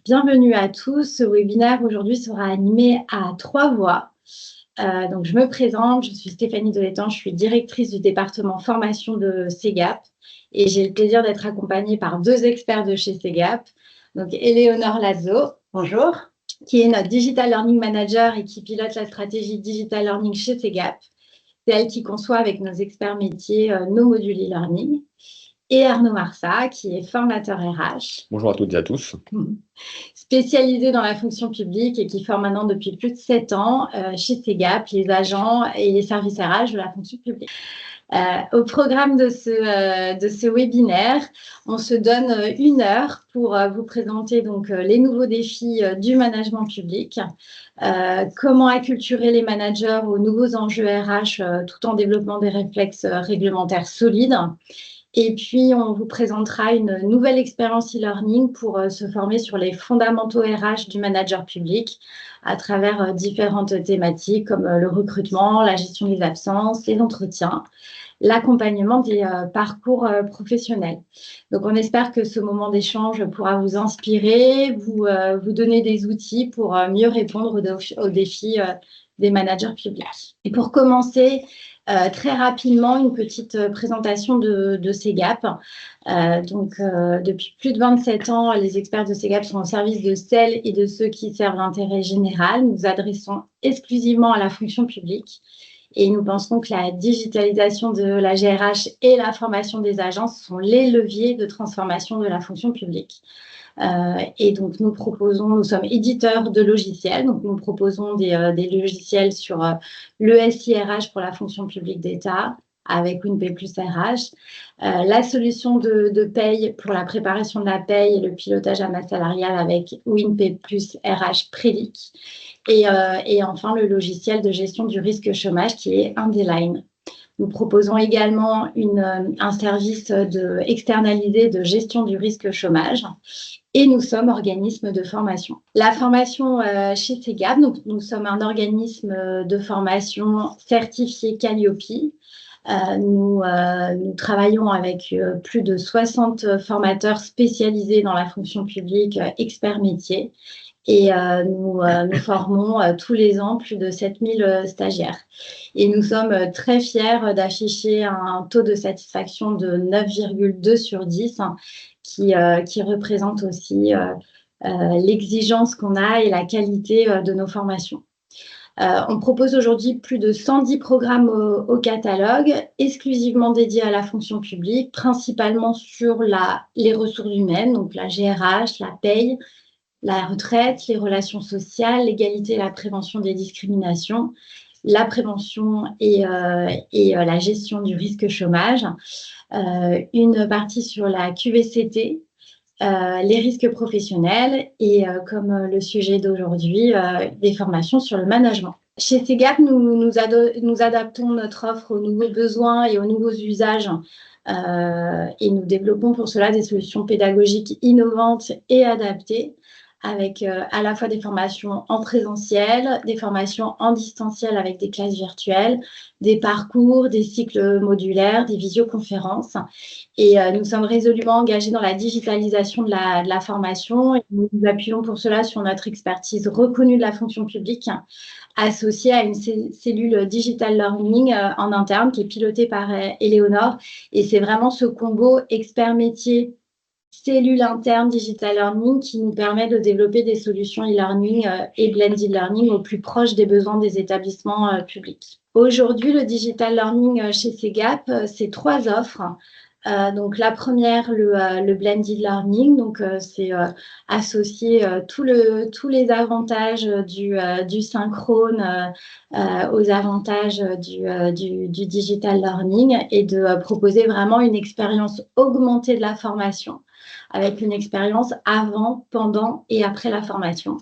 Bienvenue à tous. Ce webinaire aujourd'hui sera animé à 3 voix. Donc, je me présente, je suis Stéphanie Doletan, je suis directrice du département formation de Segap et j'ai le plaisir d'être accompagnée par 2 experts de chez Segap. Donc, Éléonore Lazzo, bonjour, qui est notre Digital Learning Manager et qui pilote la stratégie Digital Learning chez Segap. C'est elle qui conçoit avec nos experts métiers nos modules e-learning. Et Arnaud Marsat, qui est formateur RH. Bonjour à toutes et à tous. Spécialisé dans la fonction publique et qui forme maintenant depuis plus de 7 ans chez Segap, les agents et les services RH de la fonction publique. Au programme de ce webinaire, on se donne 1 heure pour vous présenter donc, les nouveaux défis du management public, comment acculturer les managers aux nouveaux enjeux RH tout en développant des réflexes réglementaires solides. Et puis, on vous présentera une nouvelle expérience e-learning pour se former sur les fondamentaux RH du manager public à travers différentes thématiques comme le recrutement, la gestion des absences, les entretiens, l'accompagnement des parcours professionnels. Donc, on espère que ce moment d'échange pourra vous inspirer, vous donner des outils pour mieux répondre aux défis des managers publics. Et pour commencer, très rapidement, une petite présentation de Segap. Depuis plus de 27 ans, les experts de Segap sont au service de celles et de ceux qui servent l'intérêt général. Nous nous adressons exclusivement à la fonction publique et nous pensons que la digitalisation de la GRH et la formation des agents sont les leviers de transformation de la fonction publique. Et donc, nous sommes éditeurs de logiciels, donc nous proposons des logiciels sur le SIRH pour la fonction publique d'État, avec WinPay plus RH, la solution de paye pour la préparation de la paye et le pilotage à masse salariale avec WinPay plus RH Prélic, et enfin le logiciel de gestion du risque chômage qui est Indeline. Nous proposons également un service externalisé de gestion du risque chômage et nous sommes organisme de formation. La formation chez Segap, donc nous sommes un organisme de formation certifié Calliope. Nous travaillons avec plus de 60 formateurs spécialisés dans la fonction publique, experts métiers. Et nous formons tous les ans plus de 7000 stagiaires. Et nous sommes très fiers d'afficher un taux de satisfaction de 9,2 sur 10 qui représente aussi l'exigence qu'on a et la qualité de nos formations. On propose aujourd'hui plus de 110 programmes au catalogue, exclusivement dédiés à la fonction publique, principalement sur les ressources humaines, donc la GRH, la paye, la retraite, les relations sociales, l'égalité et la prévention des discriminations, la prévention et la gestion du risque chômage, une partie sur la QVCT, les risques professionnels et, comme le sujet d'aujourd'hui, des formations sur le management. Chez Segap, nous adaptons notre offre aux nouveaux besoins et aux nouveaux usages et nous développons pour cela des solutions pédagogiques innovantes et adaptées, avec à la fois des formations en présentiel, des formations en distanciel avec des classes virtuelles, des parcours, des cycles modulaires, des visioconférences. Et nous sommes résolument engagés dans la digitalisation de la formation. Et nous nous appuyons pour cela sur notre expertise reconnue de la fonction publique, associée à une cellule Digital Learning en interne qui est pilotée par Éléonore. Et c'est vraiment ce combo expert métier cellule interne Digital Learning qui nous permet de développer des solutions e-learning et blended learning au plus proche des besoins des établissements publics. Aujourd'hui, le Digital Learning chez Segap, c'est 3 offres. Donc, la première, le blended learning, donc c'est associer tous les avantages du synchrone aux avantages du digital learning et de proposer vraiment une expérience augmentée de la formation avec une expérience avant, pendant et après la formation.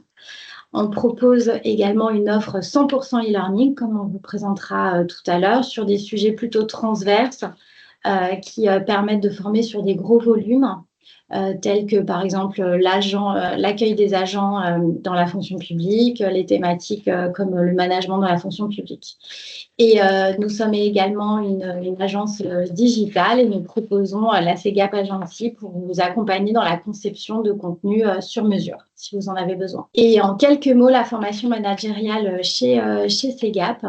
On propose également une offre 100% e-learning, comme on vous présentera tout à l'heure, sur des sujets plutôt transverses qui permettent de former sur des gros volumes tels que par exemple l'accueil des agents dans la fonction publique, les thématiques comme le management dans la fonction publique. Et nous sommes également une agence digitale et nous proposons la CEGAP Agency pour vous accompagner dans la conception de contenu sur mesure, si vous en avez besoin. Et en quelques mots, la formation managériale chez CEGAP.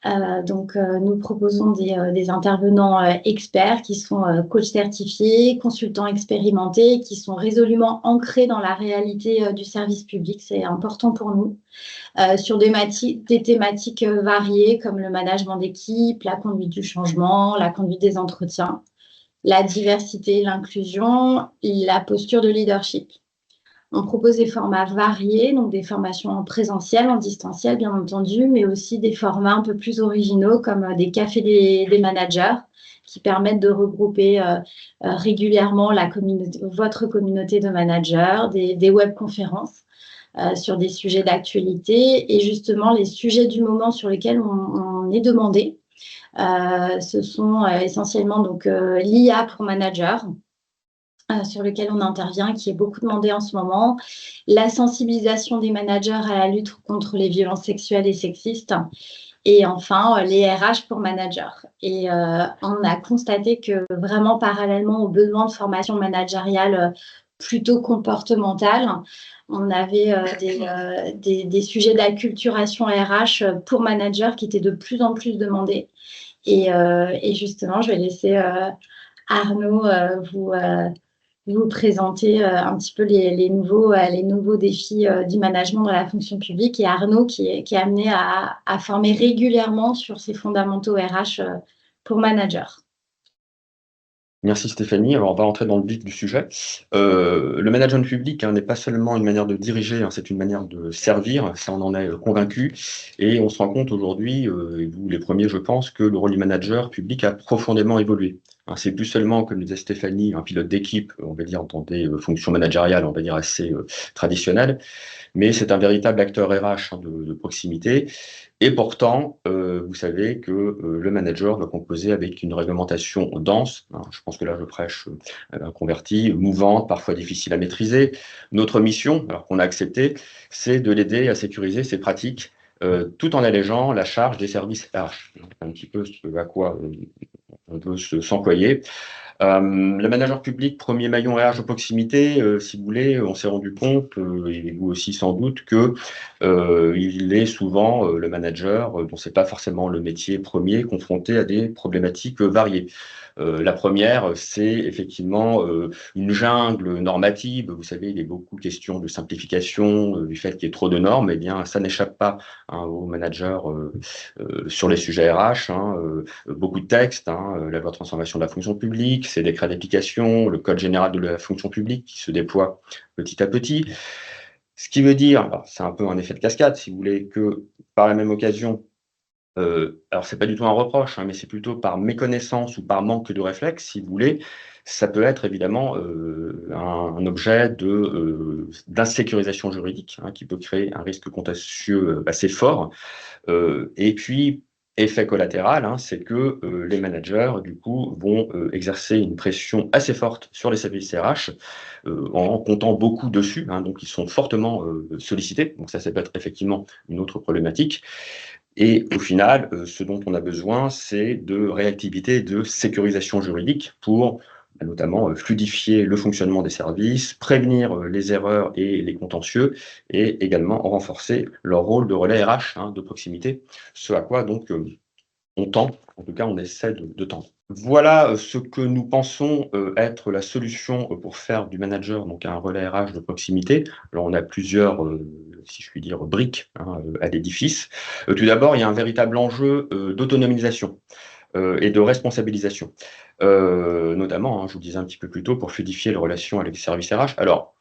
Nous proposons des intervenants experts qui sont coachs certifiés, consultants expérimentés, qui sont résolument ancrés dans la réalité du service public. C'est important pour nous. Sur des thématiques variées comme le management d'équipe, la conduite du changement, la conduite des entretiens, la diversité, l'inclusion, la posture de leadership. On propose des formats variés, donc des formations en présentiel, en distanciel bien entendu, mais aussi des formats un peu plus originaux comme des cafés des managers qui permettent de regrouper régulièrement votre communauté de managers, des webconférences sur des sujets d'actualité et justement les sujets du moment sur lesquels on est demandé. Ce sont essentiellement donc l'IA pour managers, sur lequel on intervient, qui est beaucoup demandé en ce moment, la sensibilisation des managers à la lutte contre les violences sexuelles et sexistes, et enfin les RH pour managers. Et on a constaté que vraiment parallèlement aux besoins de formation managériale plutôt comportementale, on avait des sujets d'acculturation RH pour managers qui étaient de plus en plus demandés. Et justement, je vais laisser Arnaud vous présenter un petit peu les nouveaux défis du management dans la fonction publique, et Arnaud qui est amené à former régulièrement sur ces fondamentaux RH pour managers. Merci Stéphanie. Alors on va entrer dans le vif du sujet. Le management public n'est pas seulement une manière de diriger, c'est une manière de servir, ça on en est convaincu. Et on se rend compte aujourd'hui, et vous les premiers je pense, que le rôle du manager public a profondément évolué. C'est plus seulement, comme disait Stéphanie, un pilote d'équipe, on va dire dans des fonctions managériales, on va dire assez traditionnelles, mais c'est un véritable acteur RH de proximité. Et pourtant, vous savez que le manager doit composer avec une réglementation dense. Je pense que là, je prêche un converti, mouvante, parfois difficile à maîtriser. Notre mission, alors qu'on a accepté, c'est de l'aider à sécuriser ses pratiques, tout en allégeant la charge des services RH. Un petit peu ce à quoi on peut s'employer. Le manager public, premier maillon RH de proximité, si vous voulez, on s'est rendu compte, et vous aussi sans doute, que il est souvent le manager dont c'est pas forcément le métier premier, confronté à des problématiques variées. La première, c'est effectivement une jungle normative. Vous savez, il est beaucoup question de simplification, du fait qu'il y ait trop de normes. Eh bien, ça n'échappe pas aux managers sur les sujets RH. Beaucoup de textes, la loi de transformation de la fonction publique, ses décrets d'application, le code général de la fonction publique qui se déploie petit à petit. Ce qui veut dire, c'est un peu un effet de cascade, si vous voulez, que par la même occasion, alors c'est pas du tout un reproche, mais c'est plutôt par méconnaissance ou par manque de réflexe, si vous voulez, ça peut être évidemment un objet d'insécurisation juridique qui peut créer un risque contentieux assez fort. Et puis, effet collatéral, c'est que les managers, du coup, vont exercer une pression assez forte sur les services RH en comptant beaucoup dessus. Donc, ils sont fortement sollicités. Donc, ça peut être effectivement une autre problématique. Et au final, ce dont on a besoin, c'est de réactivité et de sécurisation juridique pour notamment fluidifier le fonctionnement des services, prévenir les erreurs et les contentieux, et également renforcer leur rôle de relais RH de proximité, ce à quoi donc on tend, en tout cas on essaie de tendre. Voilà ce que nous pensons être la solution pour faire du manager donc un relais RH de proximité. Alors on a plusieurs, si je puis dire, briques à l'édifice. Tout d'abord, il y a un véritable enjeu d'autonomisation et de responsabilisation, notamment, je vous le disais un petit peu plus tôt, pour fluidifier les relations avec les services RH. Alors,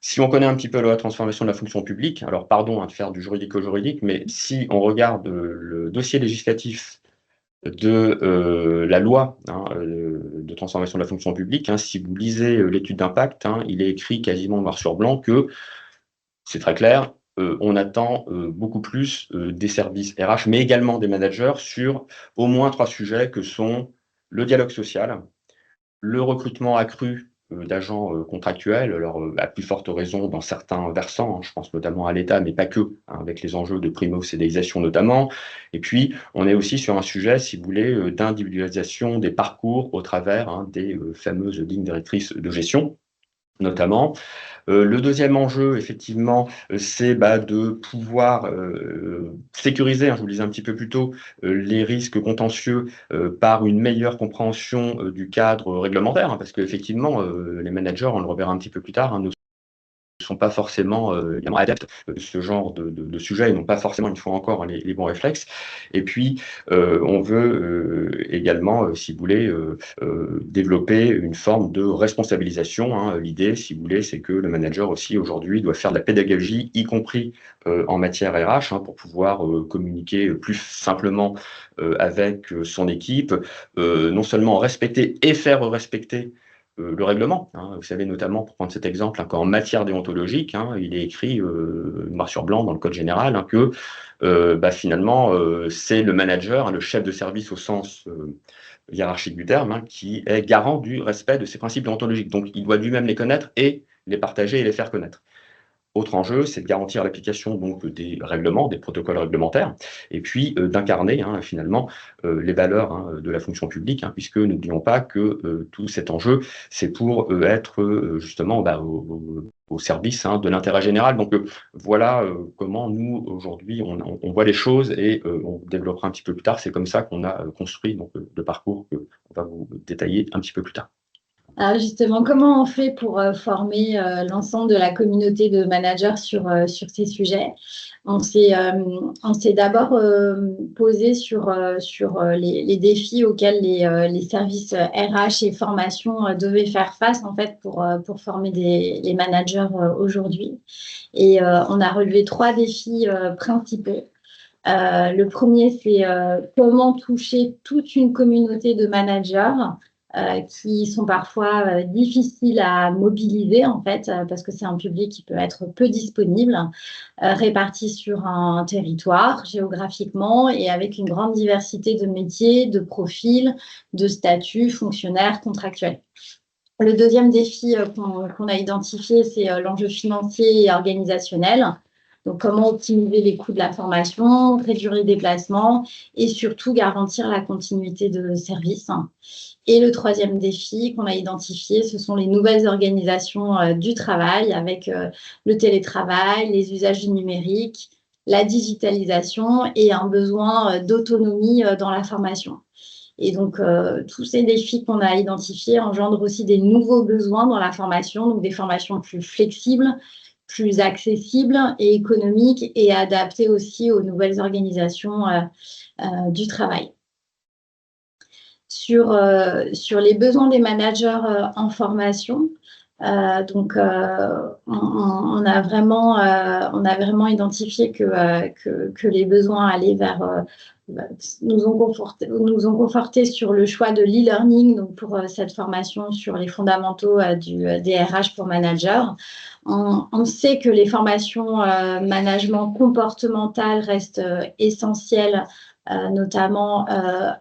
si on connaît un petit peu la transformation de la fonction publique, alors pardon de faire du juridico-juridique, mais si on regarde le dossier législatif de la loi de transformation de la fonction publique, si vous lisez l'étude d'impact, il est écrit quasiment noir sur blanc que, c'est très clair, on attend beaucoup plus des services RH, mais également des managers sur au moins 3 sujets que sont le dialogue social, le recrutement accru d'agents contractuels, alors à plus forte raison dans certains versants, je pense notamment à l'État, mais pas que, avec les enjeux de primo-CDIsation notamment. Et puis, on est aussi sur un sujet, si vous voulez, d'individualisation des parcours au travers des fameuses lignes directrices de gestion, notamment. Le deuxième enjeu, effectivement, c'est de pouvoir sécuriser, je vous le disais un petit peu plus tôt, les risques contentieux par une meilleure compréhension du cadre réglementaire, parce qu'effectivement, les managers, on le reverra un petit peu plus tard, ne sont pas forcément évidemment adeptes de ce genre de sujet et n'ont pas forcément, une fois encore, les bons réflexes. Et puis, on veut également, si vous voulez, développer une forme de responsabilisation. L'idée, si vous voulez, c'est que le manager aussi, aujourd'hui, doit faire de la pédagogie, y compris en matière RH, pour pouvoir communiquer plus simplement avec son équipe, non seulement respecter et faire respecter le règlement. Vous savez, notamment, pour prendre cet exemple, qu'en matière déontologique, il est écrit noir sur blanc dans le Code général que finalement, c'est le manager, le chef de service au sens hiérarchique du terme, qui est garant du respect de ces principes déontologiques. Donc, il doit lui-même les connaître et les partager et les faire connaître. Autre enjeu, c'est de garantir l'application donc des règlements, des protocoles réglementaires, et puis d'incarner finalement les valeurs de la fonction publique, puisque n'oublions pas que tout cet enjeu, c'est pour être justement au service de l'intérêt général. Donc voilà comment nous, aujourd'hui, on voit les choses et on développera un petit peu plus tard. C'est comme ça qu'on a construit donc, le parcours qu'on va vous détailler un petit peu plus tard. Alors justement, comment on fait pour former l'ensemble de la communauté de managers sur ces sujets? On s'est d'abord posé sur les défis auxquels les services RH et formation devaient faire face en fait pour former les managers aujourd'hui. Et on a relevé 3 défis principaux. Le premier, c'est comment toucher toute une communauté de managers qui sont parfois difficiles à mobiliser, en fait, parce que c'est un public qui peut être peu disponible, réparti sur un territoire géographiquement et avec une grande diversité de métiers, de profils, de statuts, fonctionnaires, contractuels. Le deuxième défi qu'on a identifié, c'est l'enjeu financier et organisationnel. Donc, comment optimiser les coûts de la formation, réduire les déplacements et surtout garantir la continuité de service. Et le troisième défi qu'on a identifié, ce sont les nouvelles organisations du travail avec le télétravail, les usages du numérique, la digitalisation et un besoin d'autonomie dans la formation. Et donc, tous ces défis qu'on a identifiés engendrent aussi des nouveaux besoins dans la formation, donc des formations plus flexibles, plus accessibles et économiques et adaptées aussi aux nouvelles organisations du travail. Sur les besoins des managers en formation, donc, on a vraiment identifié que les besoins allaient vers nous ont conforté sur le choix de l'e-learning, donc pour cette formation sur les fondamentaux des RH pour managers. On sait que les formations management comportemental restent essentielles, notamment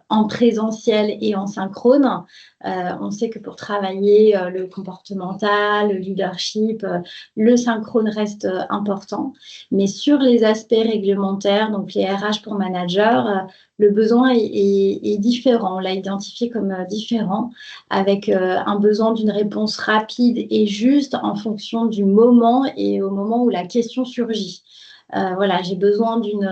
en présentiel et en synchrone. On sait que pour travailler le comportemental, le leadership, le synchrone reste important. Mais sur les aspects réglementaires, donc les RH pour managers, le besoin est différent. On l'a identifié comme différent, avec un besoin d'une réponse rapide et juste en fonction du moment et au moment où la question surgit. Voilà, j'ai besoin d'une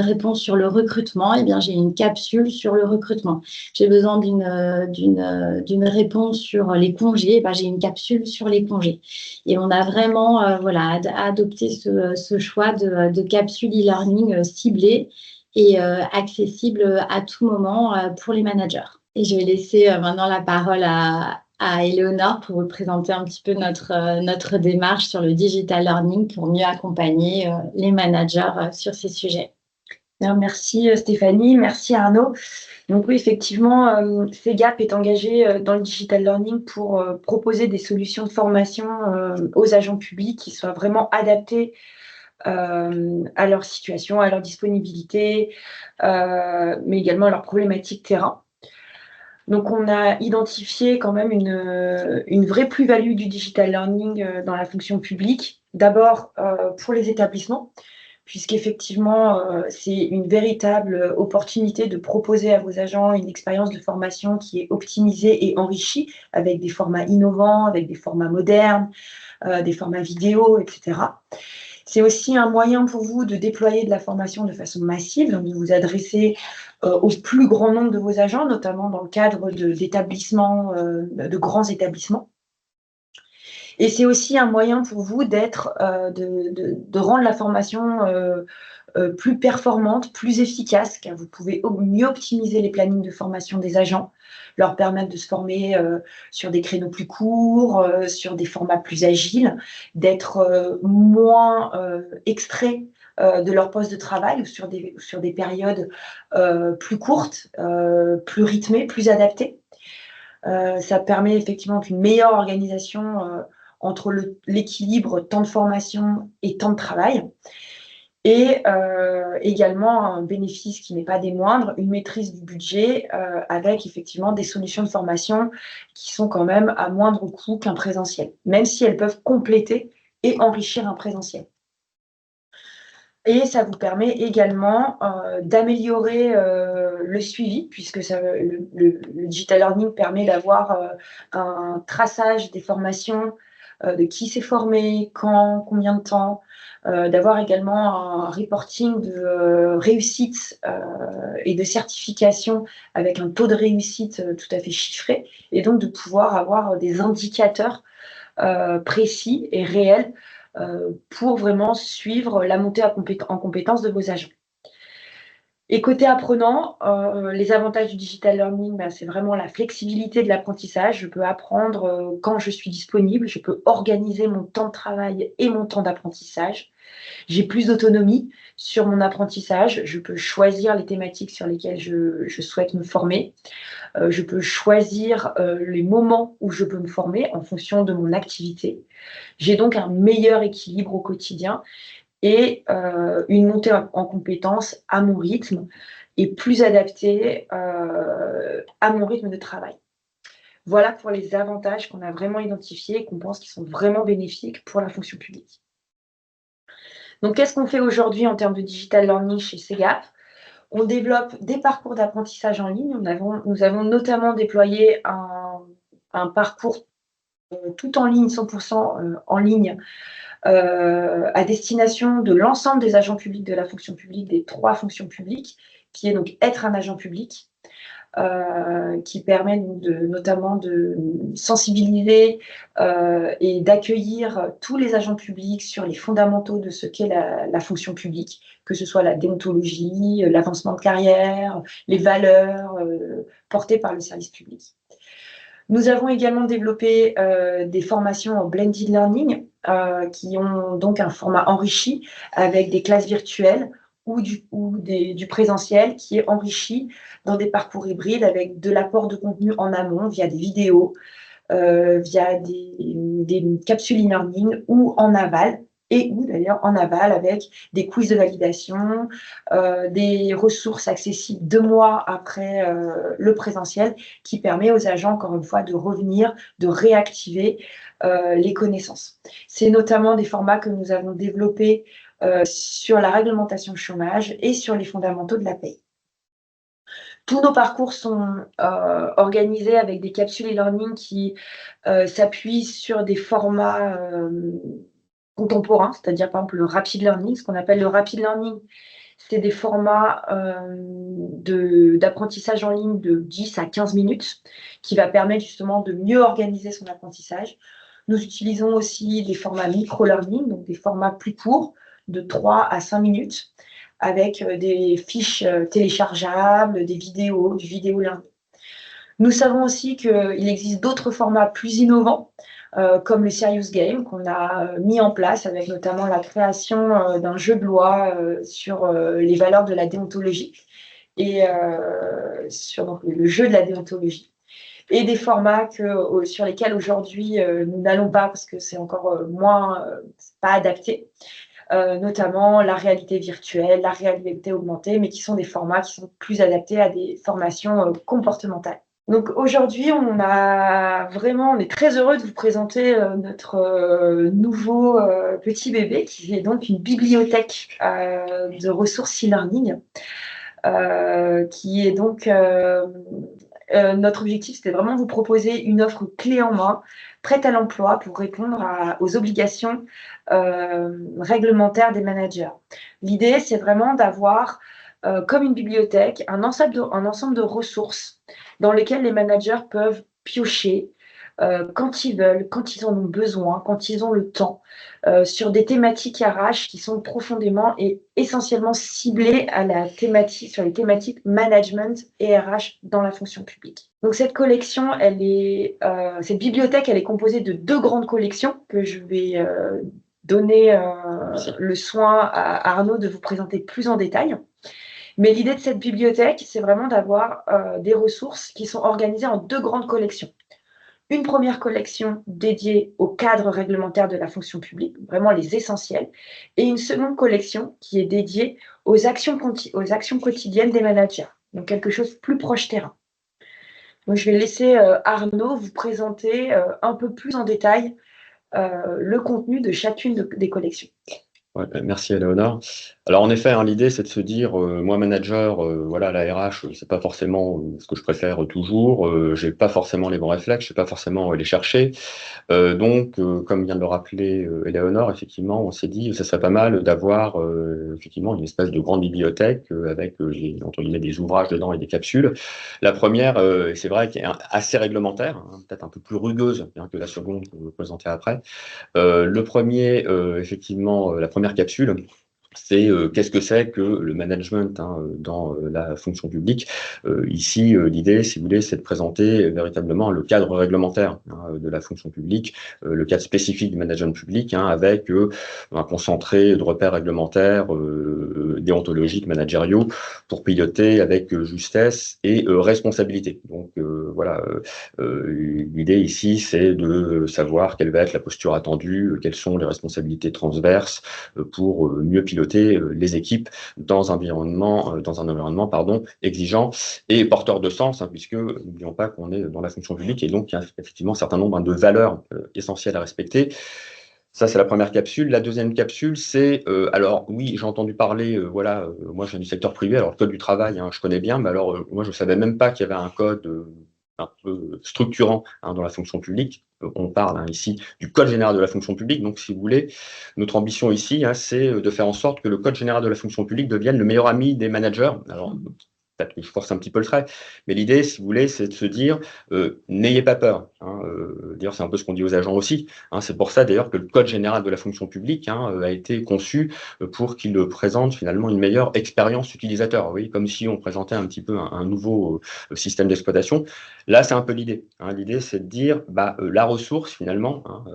réponse sur le recrutement, et bien j'ai une capsule sur le recrutement. J'ai besoin d'une réponse sur les congés, j'ai une capsule sur les congés. Et on a vraiment adopté ce choix de capsule e-learning ciblée et accessible à tout moment pour les managers. Et je vais laisser maintenant la parole à Éléonore pour vous présenter un petit peu notre démarche sur le digital learning pour mieux accompagner les managers sur ces sujets. Bien, merci Stéphanie, merci Arnaud. Donc oui, effectivement, CEGAP est engagé dans le digital learning pour proposer des solutions de formation aux agents publics qui soient vraiment adaptées à leur situation, à leur disponibilité, mais également à leurs problématiques terrain. Donc, on a identifié quand même une vraie plus-value du digital learning dans la fonction publique. D'abord, pour les établissements, puisqu'effectivement, c'est une véritable opportunité de proposer à vos agents une expérience de formation qui est optimisée et enrichie avec des formats innovants, avec des formats modernes, des formats vidéo, etc. C'est aussi un moyen pour vous de déployer de la formation de façon massive, donc de vous adresser au plus grand nombre de vos agents, notamment dans le cadre d'établissements, de grands établissements. Et c'est aussi un moyen pour vous de rendre la formation plus performante, plus efficace, car vous pouvez mieux optimiser les plannings de formation des agents, leur permettre de se former sur des créneaux plus courts, sur des formats plus agiles, d'être moins extraits de leur poste de travail ou sur des périodes plus courtes, plus rythmées, plus adaptées. Ça permet effectivement une meilleure organisation entre l'équilibre temps de formation et temps de travail. Et également un bénéfice qui n'est pas des moindres, une maîtrise du budget avec effectivement des solutions de formation qui sont quand même à moindre coût qu'un présentiel, même si elles peuvent compléter et enrichir un présentiel. Et ça vous permet également d'améliorer le suivi, puisque le digital learning permet d'avoir un traçage des formations, de qui s'est formé, quand, combien de temps, d'avoir également un reporting de réussite et de certification avec un taux de réussite tout à fait chiffré, et donc de pouvoir avoir des indicateurs précis et réels pour vraiment suivre la montée en compétences de vos agents. Et côté apprenant, les avantages du digital learning, c'est vraiment la flexibilité de l'apprentissage. Je peux apprendre quand je suis disponible, je peux organiser mon temps de travail et mon temps d'apprentissage. J'ai plus d'autonomie sur mon apprentissage, je peux choisir les thématiques sur lesquelles je souhaite me former. Je peux choisir les moments où je peux me former en fonction de mon activité. J'ai donc un meilleur équilibre au quotidien et une montée en compétences à mon rythme et plus adaptée à mon rythme de travail. Voilà pour les avantages qu'on a vraiment identifiés et qu'on pense qu'ils sont vraiment bénéfiques pour la fonction publique. Donc, qu'est-ce qu'on fait aujourd'hui en termes de digital learning chez CEGAP? On développe des parcours d'apprentissage en ligne. Nous avons notamment déployé un parcours tout en ligne, 100% en ligne, à destination de l'ensemble des agents publics de la fonction publique, des 3 fonctions publiques, qui est donc être un agent public, qui permet notamment de sensibiliser et d'accueillir tous les agents publics sur les fondamentaux de ce qu'est la fonction publique, que ce soit la déontologie, l'avancement de carrière, les valeurs portées par le service public. Nous avons également développé des formations en blended learning qui ont donc un format enrichi avec des classes virtuelles ou du présentiel qui est enrichi dans des parcours hybrides avec de l'apport de contenu en amont via des vidéos, via des capsules e-learning ou en aval, ou d'ailleurs en aval avec des quiz de validation, des ressources accessibles 2 mois après le présentiel qui permet aux agents, encore une fois, de revenir, de réactiver les connaissances. C'est notamment des formats que nous avons développés sur la réglementation chômage et sur les fondamentaux de la paie. Tous nos parcours sont organisés avec des capsules e-learning qui s'appuient sur des formats contemporains, c'est-à-dire par exemple le rapid learning. Ce qu'on appelle le rapid learning, c'est des formats d'apprentissage en ligne de 10 à 15 minutes qui va permettre justement de mieux organiser son apprentissage. Nous utilisons aussi des formats micro-learning, donc des formats plus courts, de 3 à 5 minutes, avec des fiches téléchargeables, des vidéos, du vidéo learning. Nous savons aussi qu'il existe d'autres formats plus innovants, comme le Serious Game, qu'on a mis en place avec notamment la création d'un jeu de loi sur les valeurs de la déontologie et sur donc, le jeu de la déontologie. Et des formats sur lesquels aujourd'hui nous n'allons pas parce que c'est encore pas adapté. Notamment la réalité virtuelle, la réalité augmentée, mais qui sont des formats qui sont plus adaptés à des formations comportementales. Donc aujourd'hui, on est très heureux de vous présenter notre nouveau petit bébé qui est donc une bibliothèque de ressources e-learning qui est donc notre objectif, c'était vraiment vous proposer une offre clé en main, prête à l'emploi pour répondre aux obligations réglementaires des managers. L'idée, c'est vraiment d'avoir, comme une bibliothèque, un ensemble de ressources dans lesquelles les managers peuvent piocher quand ils veulent, quand ils en ont besoin, quand ils ont le temps, sur des thématiques RH qui sont profondément et essentiellement ciblées sur les thématiques management et RH dans la fonction publique. Donc cette collection, cette bibliothèque, elle est composée de 2 grandes collections que je vais donner le soin à Arnaud de vous présenter plus en détail. Mais l'idée de cette bibliothèque, c'est vraiment d'avoir des ressources qui sont organisées en 2 grandes collections. Une première collection dédiée au cadre réglementaire de la fonction publique, vraiment les essentiels, et une seconde collection qui est dédiée aux actions quotidiennes des managers, donc quelque chose plus proche terrain. Donc, je vais laisser Arnaud vous présenter un peu plus en détail le contenu de chacune des collections. Ouais, merci Éléonore. Alors en effet, hein, l'idée c'est de se dire, moi manager, voilà, la RH, c'est pas forcément ce que je préfère toujours. J'ai pas forcément les bons réflexes, je sais pas forcément les chercher. Donc, comme vient de le rappeler Éléonore, effectivement, on s'est dit que ça serait pas mal d'avoir effectivement une espèce de grande bibliothèque avec entre guillemets des ouvrages dedans et des capsules. La première, et c'est vrai, qui est assez réglementaire, hein, peut-être un peu plus rugueuse hein, que la seconde que je vais vous présenter après. Le premier, effectivement, la première capsule, c'est qu'est-ce que c'est que le management hein, dans la fonction publique. Ici, l'idée, si vous voulez, c'est de présenter véritablement le cadre réglementaire hein, de la fonction publique, le cadre spécifique du management public, hein, avec un concentré de repères réglementaires, déontologiques, managériaux, pour piloter avec justesse et responsabilité. Donc voilà, l'idée ici, c'est de savoir quelle va être la posture attendue, quelles sont les responsabilités transverses pour mieux piloter les équipes dans un environnement exigeant et porteur de sens, hein, puisque n'oublions pas qu'on est dans la fonction publique et donc il y a effectivement un certain nombre de valeurs essentielles à respecter. Ça, c'est la première capsule. La deuxième capsule, c'est, alors oui, j'ai entendu parler, voilà, moi je viens du secteur privé, alors le code du travail, hein, je connais bien, mais alors moi je ne savais même pas qu'il y avait un code un peu structurant hein, dans la fonction publique. On parle hein, ici du Code général de la fonction publique. Donc, si vous voulez, notre ambition ici, hein, c'est de faire en sorte que le Code général de la fonction publique devienne le meilleur ami des managers. Alors, peut-être que je force un petit peu le trait, mais l'idée, si vous voulez, c'est de se dire, n'ayez pas peur. Hein, d'ailleurs, c'est un peu ce qu'on dit aux agents aussi. Hein, c'est pour ça, d'ailleurs, que le Code général de la fonction publique hein, a été conçu pour qu'il présente finalement une meilleure expérience utilisateur. Oui, comme si on présentait un petit peu un nouveau système d'exploitation. Là, c'est un peu l'idée. Hein. L'idée, c'est de dire, la ressource, finalement, hein,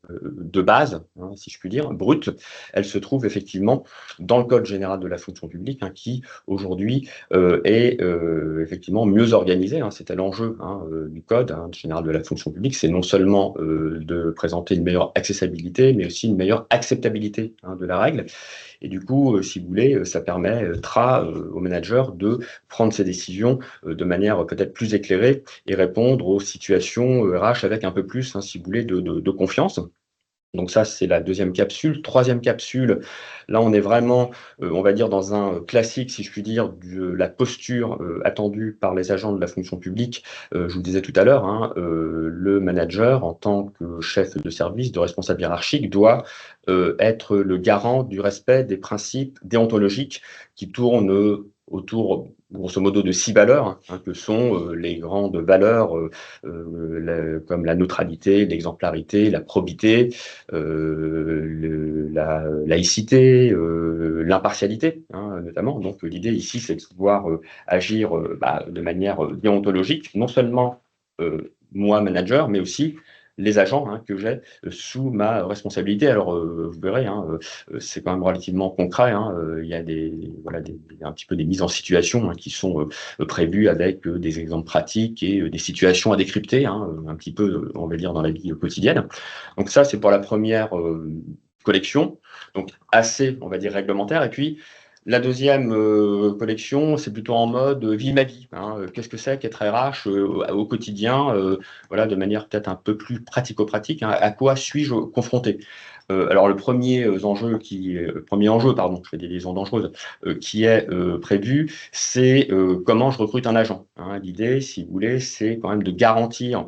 de base, hein, si je puis dire, brute, elle se trouve effectivement dans le Code général de la fonction publique, hein, qui aujourd'hui est effectivement mieux organisé. Hein, c'était l'enjeu hein, du Code hein, général de la fonction publique, c'est non seulement de présenter une meilleure accessibilité, mais aussi une meilleure acceptabilité hein, de la règle. Et du coup, si vous voulez, ça permettra aux managers de prendre ces décisions de manière peut-être plus éclairée et répondre aux situations RH avec un peu plus, hein, si vous voulez, de confiance. Donc ça, c'est la deuxième capsule. Troisième capsule, là, on est vraiment, on va dire, dans un classique, si je puis dire, de la posture attendue par les agents de la fonction publique. Je vous le disais tout à l'heure, hein, le manager, en tant que chef de service, de responsable hiérarchique, doit être le garant du respect des principes déontologiques qui tournent autour, grosso modo, de 6 valeurs, hein, que sont les grandes valeurs comme la neutralité, l'exemplarité, la probité, la laïcité, l'impartialité, hein, notamment. Donc l'idée ici, c'est de pouvoir agir de manière déontologique, non seulement moi, manager, mais aussi les agents hein, que j'ai sous ma responsabilité. Alors, vous verrez, hein, c'est quand même relativement concret. Hein, il y a un petit peu des mises en situation hein, qui sont prévues avec des exemples pratiques et des situations à décrypter, hein, un petit peu, on va dire, dans la vie quotidienne. Donc ça, c'est pour la première collection, donc assez, on va dire, réglementaire. Et puis, La deuxième collection, c'est plutôt en mode vie ma vie. Qu'est-ce que c'est qu'être RH au quotidien, voilà, de manière peut-être un peu plus pratico-pratique, à quoi suis-je confronté? Alors le premier enjeu, pardon, je fais des liaisons dangereuses, qui est prévu, c'est comment je recrute un agent. L'idée, si vous voulez, c'est quand même de garantir,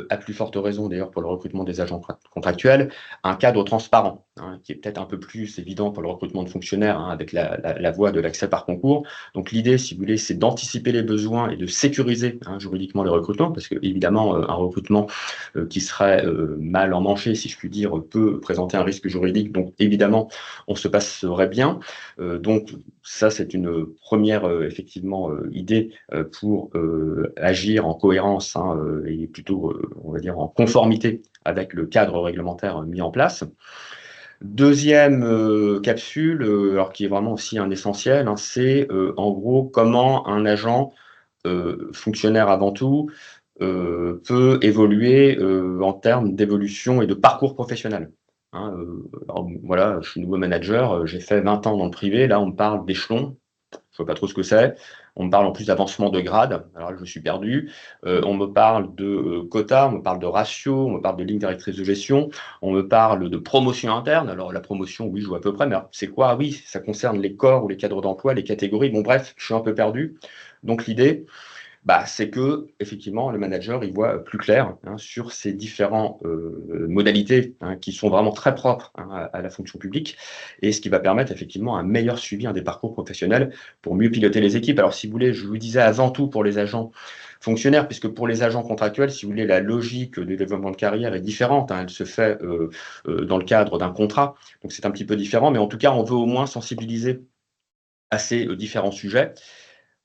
à plus forte raison d'ailleurs pour le recrutement des agents contractuels, un cadre transparent, qui est peut-être un peu plus évident pour le recrutement de fonctionnaires, avec la voie de l'accès par concours. Donc l'idée, si vous voulez, c'est d'anticiper les besoins et de sécuriser juridiquement les recrutements, parce que évidemment, un recrutement qui serait mal emmanché, si je puis dire, peut présenter un risque juridique. Donc évidemment, on se passerait bien. Donc ça, c'est une première effectivement idée pour agir en cohérence et plutôt, on va dire, en conformité avec le cadre réglementaire mis en place. Deuxième capsule, alors qui est vraiment aussi un essentiel, c'est en gros comment un agent fonctionnaire avant tout peut évoluer en termes d'évolution et de parcours professionnel. Alors, voilà, je suis nouveau manager, j'ai fait 20 ans dans le privé, là on me parle d'échelon, je ne sais pas trop ce que c'est. On me parle en plus d'avancement de grade, alors là, je suis perdu. On me parle de quotas, on me parle de ratio, on me parle de ligne directrice de gestion, on me parle de promotion interne. Alors la promotion, oui, je vois à peu près, mais c'est quoi? Oui, ça concerne les corps ou les cadres d'emploi, les catégories. Bon, bref, je suis un peu perdu. Donc l'idée, c'est que effectivement le manager il voit plus clair sur ces différentes modalités qui sont vraiment très propres à la fonction publique, et ce qui va permettre effectivement un meilleur suivi des parcours professionnels pour mieux piloter les équipes. Alors si vous voulez, je vous disais avant tout pour les agents fonctionnaires, puisque pour les agents contractuels, si vous voulez, la logique de développement de carrière est différente. Elle se fait dans le cadre d'un contrat, donc c'est un petit peu différent, mais en tout cas, on veut au moins sensibiliser à ces différents sujets.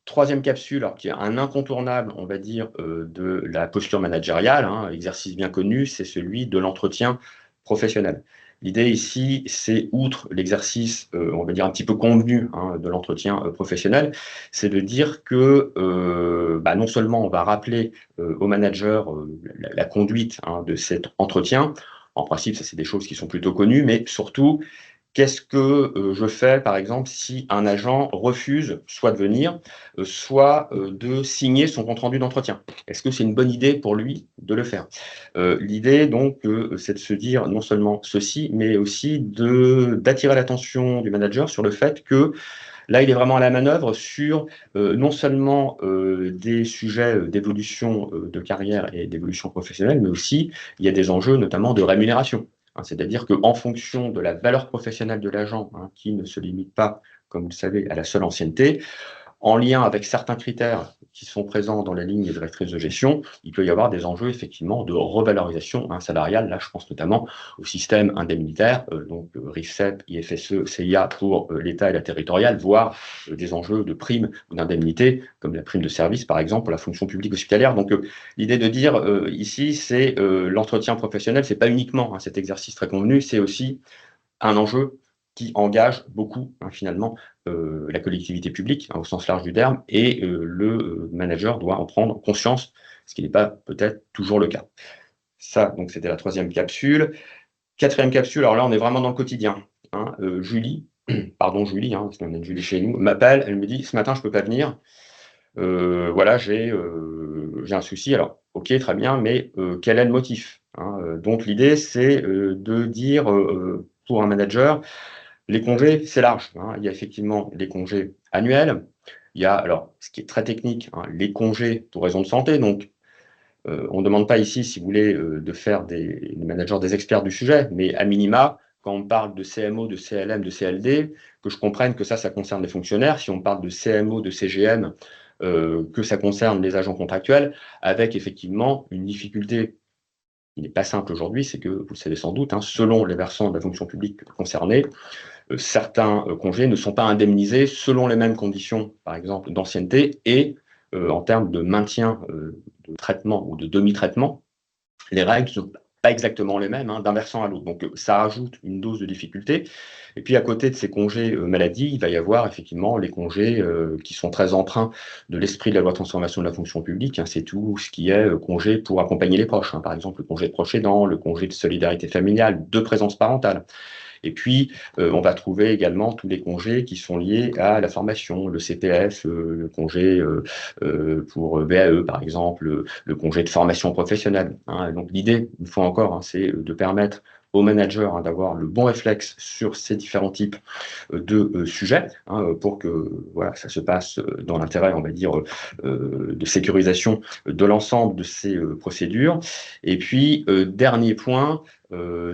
Troisième capsule, alors, qui est un incontournable, on va dire, de la posture managériale, exercice bien connu, c'est celui de l'entretien professionnel. L'idée ici, c'est, outre l'exercice, on va dire, un petit peu convenu de l'entretien professionnel, c'est de dire que non seulement on va rappeler au manager la conduite de cet entretien. En principe, ça c'est des choses qui sont plutôt connues, mais surtout, qu'est-ce que je fais, par exemple, si un agent refuse soit de venir, soit de signer son compte-rendu d'entretien? Est-ce que c'est une bonne idée pour lui de le faire? L'idée, donc, c'est de se dire non seulement ceci, mais aussi d'attirer l'attention du manager sur le fait que là, il est vraiment à la manœuvre sur non seulement des sujets d'évolution de carrière et d'évolution professionnelle, mais aussi il y a des enjeux notamment de rémunération. C'est-à-dire qu'en fonction de la valeur professionnelle de l'agent, qui ne se limite pas, comme vous le savez, à la seule ancienneté, en lien avec certains critères qui sont présents dans la ligne directrice de gestion, il peut y avoir des enjeux effectivement de revalorisation salariale. Là, je pense notamment au système indemnitaire, donc RIFSEP, IFSE, CIA pour l'État et la territoriale, voire des enjeux de primes ou d'indemnités, comme la prime de service, par exemple, pour la fonction publique hospitalière. Donc, l'idée de dire ici, c'est l'entretien professionnel, c'est pas uniquement cet exercice très convenu, c'est aussi un enjeu qui engage beaucoup, finalement, la collectivité publique, au sens large du terme, et le manager doit en prendre conscience, ce qui n'est pas peut-être toujours le cas. Ça, donc, c'était la troisième capsule. Quatrième capsule, alors là, on est vraiment dans le quotidien. Julie, pardon Julie, parce qu'on a une Julie chez nous, m'appelle, elle me dit, ce matin, je ne peux pas venir. Voilà, j'ai un souci. Alors, ok, très bien, mais quel est le motif? Donc, l'idée, c'est de dire pour un manager, les congés, c'est large. Il y a effectivement les congés annuels. Il y a, alors, ce qui est très technique, les congés pour raison de santé. Donc, on ne demande pas ici, si vous voulez, de faire des managers des experts du sujet, mais à minima, quand on parle de CMO, de CLM, de CLD, que je comprenne que ça concerne les fonctionnaires. Si on parle de CMO, de CGM, que ça concerne les agents contractuels, avec effectivement une difficulté qui n'est pas simple aujourd'hui, c'est que, vous le savez sans doute, selon les versants de la fonction publique concernés, certains congés ne sont pas indemnisés selon les mêmes conditions, par exemple, d'ancienneté et en termes de maintien de traitement ou de demi-traitement, les règles ne sont pas exactement les mêmes d'un versant à l'autre. Donc, ça rajoute une dose de difficulté. Et puis, à côté de ces congés maladie, il va y avoir effectivement les congés qui sont très empreints de l'esprit de la loi de transformation de la fonction publique. C'est tout ce qui est congé pour accompagner les proches. Par exemple, le congé de proche aidant, le congé de solidarité familiale, de présence parentale. Et puis, on va trouver également tous les congés qui sont liés à la formation, le CPF, le congé pour VAE, par exemple, le congé de formation professionnelle. Hein. Donc, l'idée, une fois encore, hein, c'est de permettre aux managers hein, d'avoir le bon réflexe sur ces différents types de sujets hein, pour que voilà, ça se passe dans l'intérêt, on va dire, de sécurisation de l'ensemble de ces procédures. Et puis, dernier point,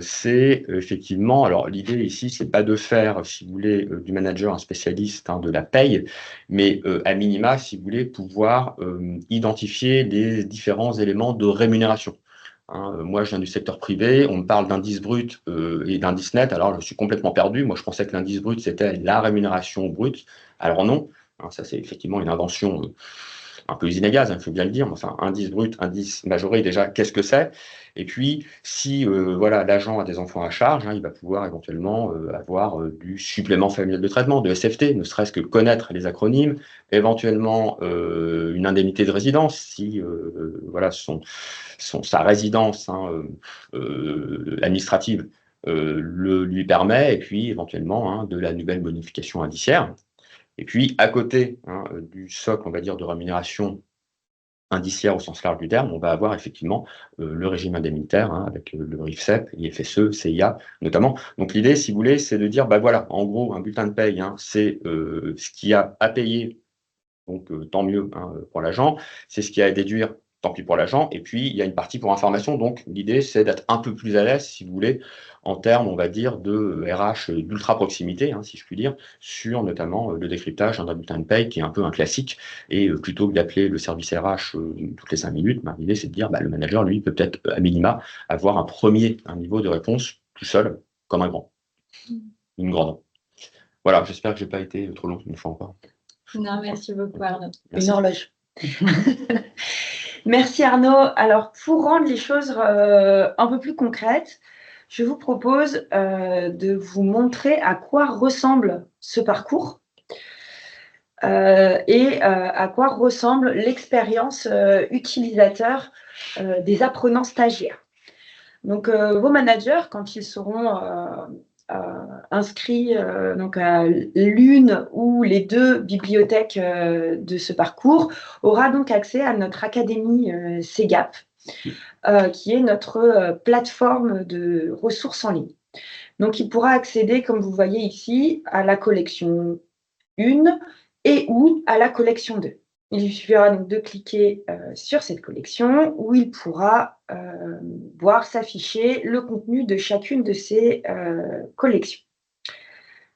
c'est effectivement, alors l'idée ici, c'est pas de faire, si vous voulez, du manager un spécialiste hein, de la paye, mais à minima, si vous voulez, pouvoir identifier les différents éléments de rémunération. Hein, moi, je viens du secteur privé, on me parle d'indice brut et d'indice net, alors je suis complètement perdu. Moi, je pensais que l'indice brut, c'était la rémunération brute. Alors non, hein, ça c'est effectivement une invention un peu usine à gaz, il faut bien le dire. Enfin, indice brut, indice majoré, déjà, qu'est-ce que c'est? Et puis, si voilà, l'agent a des enfants à charge, hein, il va pouvoir éventuellement avoir du supplément familial de traitement, de SFT, ne serait-ce que connaître les acronymes, éventuellement une indemnité de résidence, si voilà, sa résidence hein, administrative lui permet, et puis éventuellement hein, de la nouvelle bonification indiciaire. Et puis, à côté hein, du socle, on va dire, de rémunération indiciaire au sens large du terme, on va avoir effectivement le régime indemnitaire hein, avec le RIFSEP, IFSE, CIA notamment. Donc l'idée, si vous voulez, c'est de dire, bah voilà, en gros, un bulletin de paye, hein, c'est ce qu'il y a à payer, donc tant mieux hein, pour l'agent, c'est ce qu'il y a à déduire, tant pis pour l'agent, et puis il y a une partie pour information, donc l'idée c'est d'être un peu plus à l'aise, si vous voulez, en termes, on va dire, de RH d'ultra proximité, hein, si je puis dire, sur notamment le décryptage d'un bulletin de paye qui est un peu un classique, et plutôt que d'appeler le service RH toutes les 5 minutes, bah, l'idée c'est de dire, bah, le manager, lui, peut peut-être à minima avoir un niveau de réponse tout seul, comme un grand, une grande. Voilà, j'espère que je n'ai pas été trop long une fois encore. Non, merci beaucoup Arnaud. Merci. Une horloge. Merci Arnaud. Alors, pour rendre les choses un peu plus concrètes, je vous propose de vous montrer à quoi ressemble ce parcours et à quoi ressemble l'expérience utilisateur des apprenants stagiaires. Donc, vos managers, quand ils seront inscrits donc à l'une ou les deux bibliothèques de ce parcours, aura donc accès à notre académie CEGAP, qui est notre plateforme de ressources en ligne. Donc, il pourra accéder, comme vous voyez ici, à la collection 1 et ou à la collection 2. Il lui suffira donc de cliquer sur cette collection où il pourra voir s'afficher le contenu de chacune de ces collections.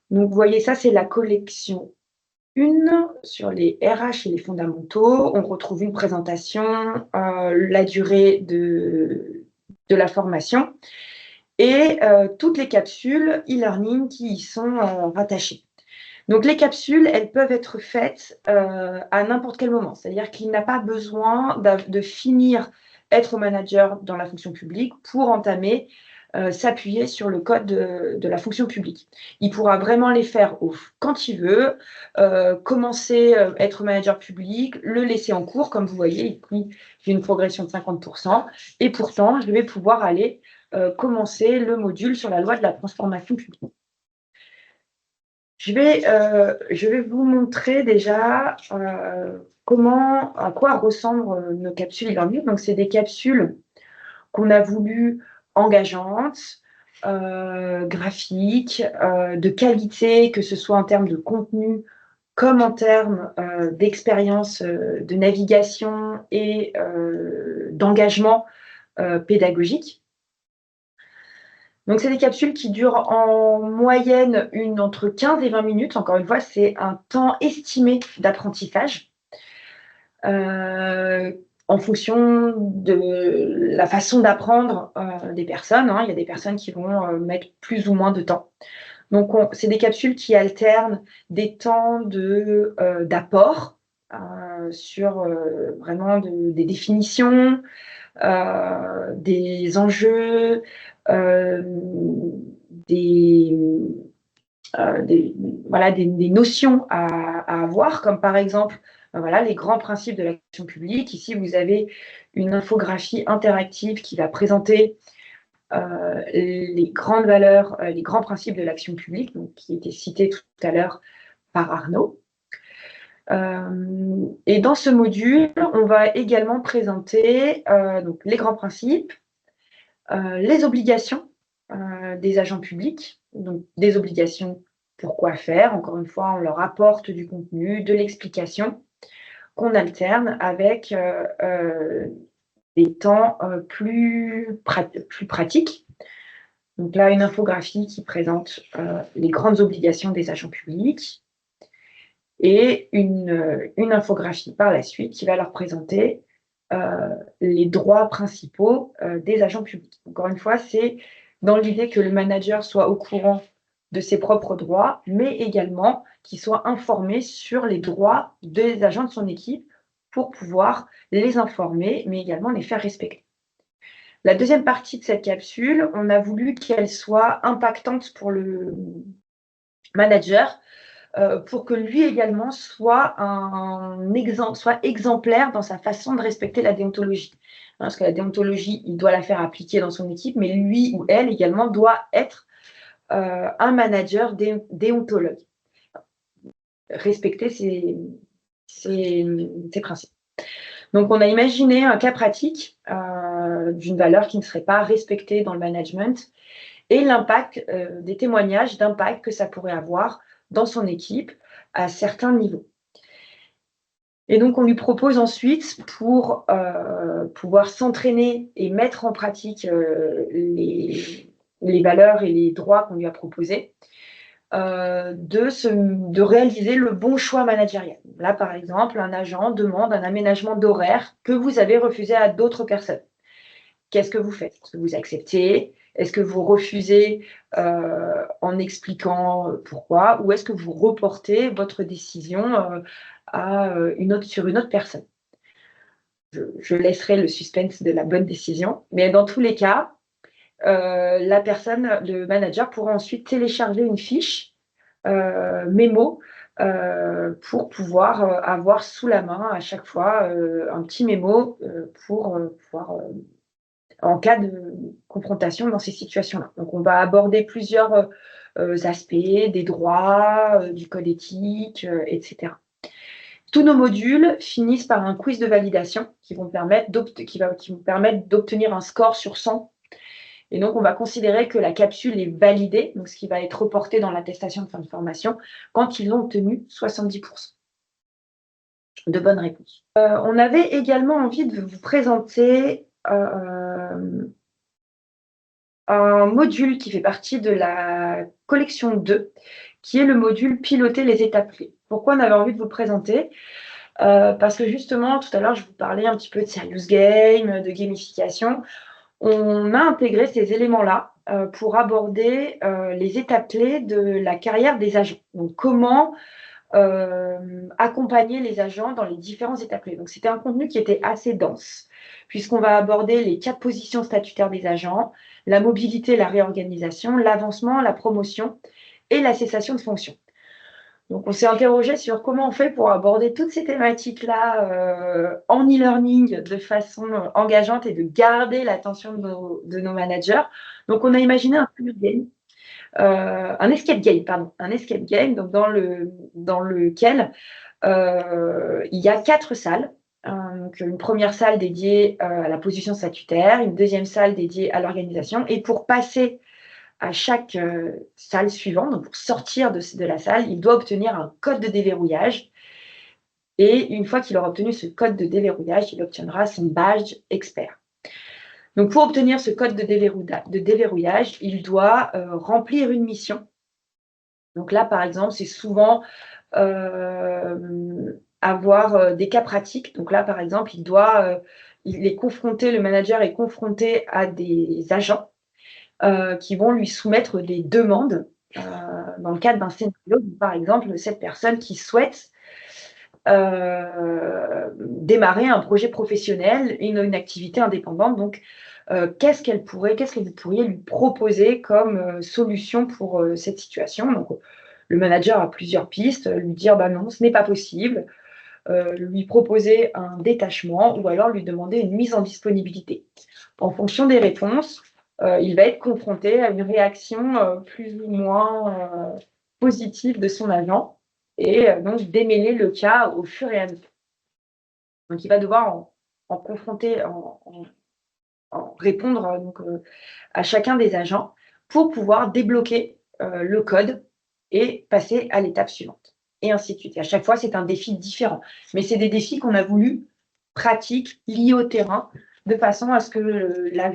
Donc, vous voyez, ça, c'est la collection 1 sur les RH et les fondamentaux. On retrouve une présentation, la durée de la formation et toutes les capsules e-learning qui y sont rattachées. Donc, les capsules, elles peuvent être faites à n'importe quel moment. C'est-à-dire qu'il n'a pas besoin de finir être manager dans la fonction publique pour entamer, s'appuyer sur le code de la fonction publique. Il pourra vraiment les faire quand il veut, commencer être manager public, le laisser en cours. Comme vous voyez, il y a une progression de 50%. Et pourtant, je vais pouvoir aller commencer le module sur la loi de la transformation publique. Je vais vous montrer déjà à quoi ressemblent nos capsules e-learning. Donc, c'est des capsules qu'on a voulu engageantes, graphiques, de qualité, que ce soit en termes de contenu comme en termes d'expérience de navigation et d'engagement pédagogique. Donc, c'est des capsules qui durent en moyenne entre 15 et 20 minutes. Encore une fois, c'est un temps estimé d'apprentissage en fonction de la façon d'apprendre des personnes. Hein. Il y a des personnes qui vont mettre plus ou moins de temps. Donc, c'est des capsules qui alternent des temps d'apport sur vraiment des définitions, des enjeux, des notions à avoir, comme par exemple voilà, les grands principes de l'action publique. Ici, vous avez une infographie interactive qui va présenter les grandes valeurs, les grands principes de l'action publique, donc, qui étaient cités tout à l'heure par Arnaud. Et dans ce module, on va également présenter donc, les grands principes, les obligations des agents publics, donc des obligations pour quoi faire. Encore une fois, on leur apporte du contenu, de l'explication, qu'on alterne avec des temps plus pratiques. Donc là, une infographie qui présente les grandes obligations des agents publics et une infographie par la suite qui va leur présenter les droits principaux des agents publics. Encore une fois, c'est dans l'idée que le manager soit au courant de ses propres droits, mais également qu'il soit informé sur les droits des agents de son équipe pour pouvoir les informer, mais également les faire respecter. La deuxième partie de cette capsule, on a voulu qu'elle soit impactante pour le manager, pour que lui également soit exemplaire dans sa façon de respecter la déontologie. Parce que la déontologie, il doit la faire appliquer dans son équipe, mais lui ou elle également doit être un manager déontologue. Respecter ses principes. Donc, on a imaginé un cas pratique d'une valeur qui ne serait pas respectée dans le management et l'impact des témoignages d'impact que ça pourrait avoir dans son équipe à certains niveaux. Et donc, on lui propose ensuite, pour pouvoir s'entraîner et mettre en pratique les valeurs et les droits qu'on lui a proposés, de réaliser le bon choix managérial. Là, par exemple, un agent demande un aménagement d'horaire que vous avez refusé à d'autres personnes. Qu'est-ce que vous faites? Est-ce que vous acceptez? Est-ce que vous refusez en expliquant pourquoi? Ou est-ce que vous reportez votre décision sur une autre personne? Je laisserai le suspense de la bonne décision. Mais dans tous les cas, le manager pourra ensuite télécharger une fiche mémo pour pouvoir avoir sous la main à chaque fois un petit mémo pour pouvoir en cas de confrontation dans ces situations-là. Donc, on va aborder plusieurs aspects, des droits, du code éthique, etc. Tous nos modules finissent par un quiz de validation qui vont permettre d'obtenir un score sur 100. Et donc, on va considérer que la capsule est validée, donc ce qui va être reporté dans l'attestation de fin de formation, quand ils ont obtenu 70% de bonnes réponses. On avait également envie de vous présenter un module qui fait partie de la collection 2, qui est le module piloter les étapes clés. Pourquoi on avait envie de vous le présenter? Parce que justement, tout à l'heure, je vous parlais un petit peu de serious game, de gamification. On a intégré ces éléments-là pour aborder les étapes clés de la carrière des agents. Donc, comment accompagner les agents dans les différentes étapes clés. Donc, c'était un contenu qui était assez dense, puisqu'on va aborder les 4 positions statutaires des agents, la mobilité, la réorganisation, l'avancement, la promotion et la cessation de fonction. Donc, on s'est interrogé sur comment on fait pour aborder toutes ces thématiques-là en e-learning de façon engageante et de garder l'attention de nos managers. Donc, on a imaginé un escape game, donc dans lequel il y a 4 salles. Donc une première salle dédiée à la position statutaire, une deuxième salle dédiée à l'organisation. Et pour passer à chaque salle suivante, donc pour sortir de la salle, il doit obtenir un code de déverrouillage. Et une fois qu'il aura obtenu ce code de déverrouillage, il obtiendra son badge expert. Donc, pour obtenir ce code de déverrouillage, il doit remplir une mission. Donc là, par exemple, c'est souvent avoir des cas pratiques. Donc là, par exemple, le manager est confronté à des agents qui vont lui soumettre des demandes dans le cadre d'un scénario. Par exemple, cette personne qui souhaite démarrer un projet professionnel, une activité indépendante. Donc, qu'est-ce que vous pourriez lui proposer comme solution pour cette situation? Donc, le manager a plusieurs pistes, lui dire non, ce n'est pas possible, lui proposer un détachement ou alors lui demander une mise en disponibilité. En fonction des réponses, il va être confronté à une réaction plus ou moins positive de son agent et donc démêler le cas au fur et à mesure. Donc, il va devoir en confronter, en répondre à chacun des agents pour pouvoir débloquer le code et passer à l'étape suivante. Et ainsi de suite. Et à chaque fois, c'est un défi différent. Mais c'est des défis qu'on a voulu pratiques, liés au terrain, de façon à ce que le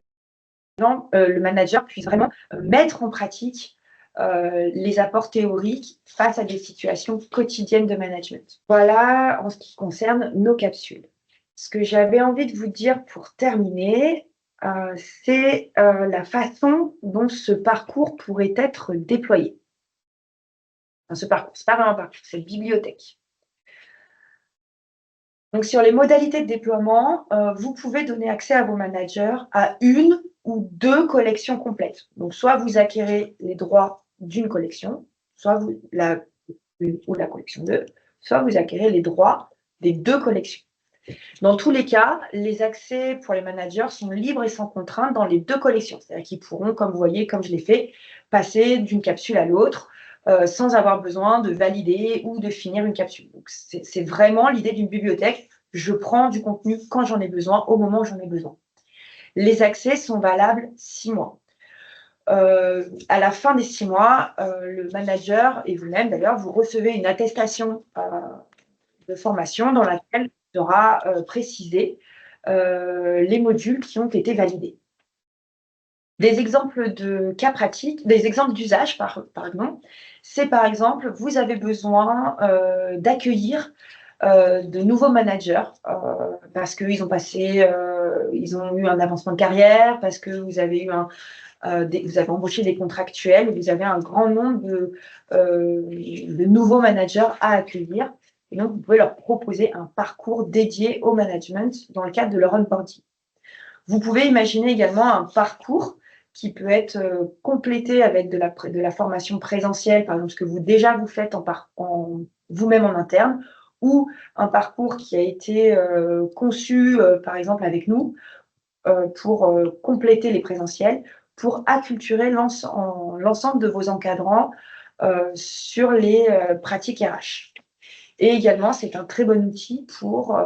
manager puisse vraiment mettre en pratique les apports théoriques face à des situations quotidiennes de management. Voilà en ce qui concerne nos capsules. Ce que j'avais envie de vous dire pour terminer, c'est la façon dont ce parcours pourrait être déployé. Enfin, ce parcours, ce n'est pas vraiment un parcours, c'est une bibliothèque. Donc, sur les modalités de déploiement, vous pouvez donner accès à vos managers à une ou deux collections complètes. Donc, soit vous acquérez les droits d'une collection, soit la collection 2, soit vous acquérez les droits des deux collections. Dans tous les cas, les accès pour les managers sont libres et sans contrainte dans les deux collections. C'est-à-dire qu'ils pourront, comme vous voyez, comme je l'ai fait, passer d'une capsule à l'autre sans avoir besoin de valider ou de finir une capsule. Donc, c'est vraiment l'idée d'une bibliothèque. Je prends du contenu quand j'en ai besoin, au moment où j'en ai besoin. Les accès sont valables 6 mois. À la fin des 6 mois, le manager et vous-même, d'ailleurs, vous recevez une attestation de formation dans laquelle sera précisé les modules qui ont été validés. Des exemples de cas pratiques, des exemples d'usage, par exemple, c'est par exemple, vous avez besoin d'accueillir de nouveaux managers parce qu'ils ont ils ont eu un avancement de carrière, parce que vous avez vous avez embauché des contractuels, et vous avez un grand nombre de nouveaux managers à accueillir. Et donc, vous pouvez leur proposer un parcours dédié au management dans le cadre de leur onboarding. Vous pouvez imaginer également un parcours qui peut être complété avec de la formation présentielle, par exemple ce que vous faites vous-même en interne, ou un parcours qui a été conçu, par exemple, avec nous, pour compléter les présentiels, pour acculturer l'ensemble de vos encadrants sur les pratiques RH. Et également, c'est un très bon outil pour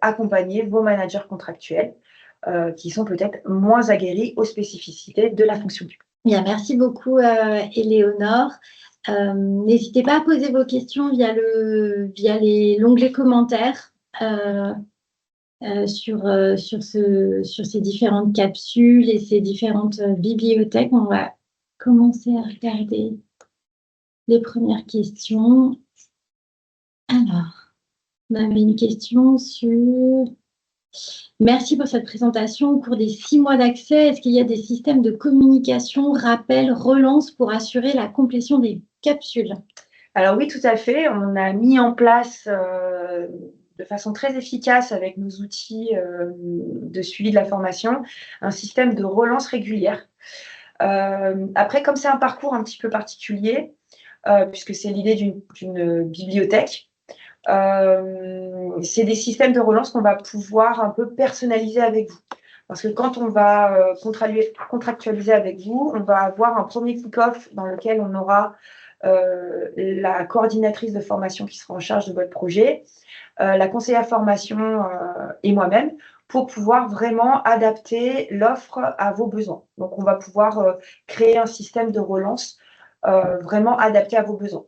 accompagner vos managers contractuels qui sont peut-être moins aguerris aux spécificités de la fonction publique. Bien, merci beaucoup, Éléonore. N'hésitez pas à poser vos questions via l'onglet commentaires sur ces différentes capsules et ces différentes bibliothèques. On va commencer à regarder les premières questions. Alors, on avait une question sur... Merci pour cette présentation. Au cours des 6 mois d'accès, est-ce qu'il y a des systèmes de communication, rappel, relance pour assurer la complétion des capsules? Alors oui, tout à fait. On a mis en place de façon très efficace avec nos outils de suivi de la formation un système de relance régulière. Après, comme c'est un parcours un petit peu particulier, puisque c'est l'idée d'une bibliothèque, c'est des systèmes de relance qu'on va pouvoir un peu personnaliser avec vous. Parce que quand on va contractualiser avec vous, on va avoir un premier kick-off dans lequel on aura la coordinatrice de formation qui sera en charge de votre projet, la conseillère formation et moi-même, pour pouvoir vraiment adapter l'offre à vos besoins. Donc, on va pouvoir créer un système de relance vraiment adapté à vos besoins.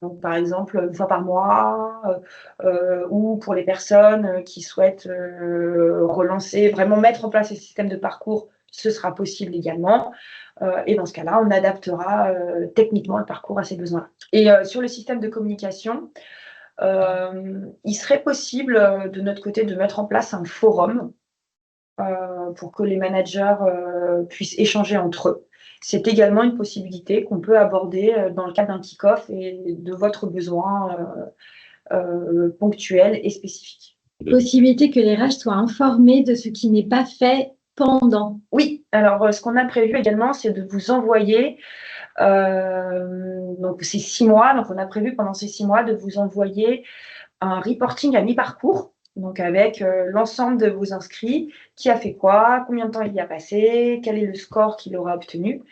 Donc, par exemple, une fois par mois, ou pour les personnes qui souhaitent relancer, vraiment mettre en place un système de parcours, ce sera possible également. Et dans ce cas-là, on adaptera techniquement le parcours à ces besoins-là. Et sur le système de communication, il serait possible de notre côté de mettre en place un forum pour que les managers puissent échanger entre eux. C'est également une possibilité qu'on peut aborder dans le cadre d'un kick-off et de votre besoin ponctuel et spécifique. Possibilité que les RH soient informés de ce qui n'est pas fait pendant. Oui, alors ce qu'on a prévu également, c'est de vous envoyer, donc c'est 6 mois, donc on a prévu pendant ces 6 mois de vous envoyer un reporting à mi-parcours. donc avec l'ensemble de vos inscrits, qui a fait quoi, combien de temps il y a passé, quel est le score qu'il aura obtenu,